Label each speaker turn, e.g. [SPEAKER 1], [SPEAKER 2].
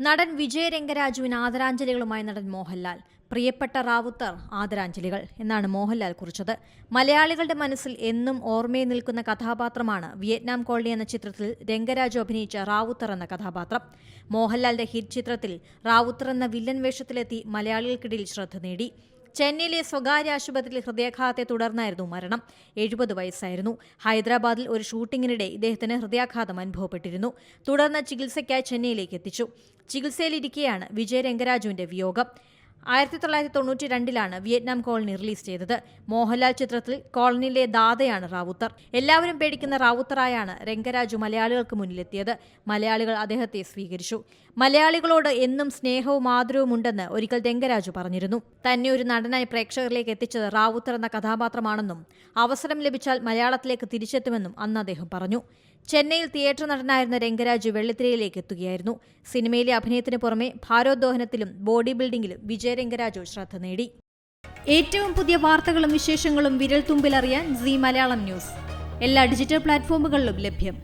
[SPEAKER 1] നടൻ വിജയ് രംഗരാജുവിന് ആദരാഞ്ജലികളുമായി നടൻ മോഹൻലാൽ. പ്രിയപ്പെട്ട റാവുത്തർ ആദരാഞ്ജലികൾ എന്നാണ് മോഹൻലാൽ കുറിച്ചത്. മലയാളികളുടെ മനസ്സിൽ എന്നും ഓർമ്മയിൽ നിൽക്കുന്ന കഥാപാത്രമാണ് വിയറ്റ്നാം കോളനി എന്ന ചിത്രത്തിൽ രംഗരാജു അഭിനയിച്ച റാവുത്തർ എന്ന കഥാപാത്രം. മോഹൻലാലിന്റെ ഹിറ്റ് ചിത്രത്തിൽ റാവുത്തർ എന്ന വില്ലൻ വേഷത്തിലെത്തി മലയാളികൾക്കിടയിൽ ശ്രദ്ധ നേടി. ചെന്നൈയിലെ സ്വകാര്യ ആശുപത്രിയിൽ ഹൃദയാഘാതത്തെ തുടർന്നായിരുന്നു മരണം. 70 വയസ്സായിരുന്നു. ഹൈദരാബാദിൽ ഒരു ഷൂട്ടിങ്ങിനിടെ ഇദ്ദേഹത്തിന് ഹൃദയാഘാതം അനുഭവപ്പെട്ടിരുന്നു. തുടർന്ന് ചികിത്സയ്ക്കായി ചെന്നൈയിലേക്ക് എത്തിച്ചു. ചികിത്സയിലിരിക്കെയാണ് വിജയ് രംഗരാജുവിന്റെ വിയോഗം. 1992 വിയറ്റ്നാം കോളനി റിലീസ് ചെയ്തത്. മോഹൻലാൽ ചിത്രത്തിൽ കോളനിയിലെ ദാദയാണ് റാവുത്തർ. എല്ലാവരും പേടിക്കുന്ന റാവുത്തറായാണ് രംഗരാജു മലയാളികൾക്ക് മുന്നിലെത്തിയത്. മലയാളികൾ അദ്ദേഹത്തെ സ്വീകരിച്ചു. മലയാളികളോട് എന്നും സ്നേഹവും ആദരവും ഉണ്ടെന്ന് ഒരിക്കൽ രംഗരാജു പറഞ്ഞിരുന്നു. തന്നെ ഒരു നടനായി പ്രേക്ഷകരിലേക്ക് എത്തിച്ചത് റാവുത്തർ എന്ന കഥാപാത്രമാണെന്നും അവസരം ലഭിച്ചാൽ മലയാളത്തിലേക്ക് തിരിച്ചെത്തുമെന്നും അന്ന് അദ്ദേഹം പറഞ്ഞു. ചെന്നൈയിൽ തിയേറ്റർ നടനായിരുന്ന രംഗരാജു വെള്ളിത്തിരയിലേക്ക് എത്തുകയായിരുന്നു. സിനിമയിലെ അഭിനയത്തിന് പുറമെ ഭാരോദ്വഹനത്തിലും ബോഡി ബിൽഡിംഗിലും വിജയ് രംഗരാജു ശ്രദ്ധ നേടി. ഏറ്റവും പുതിയ വാർത്തകളും വിശേഷങ്ങളും വിരൽ തുമ്പിലറിയാൻ സീ മലയാളം ന്യൂസ് എല്ലാ ഡിജിറ്റൽ പ്ലാറ്റ്ഫോമുകളിലും ലഭ്യം.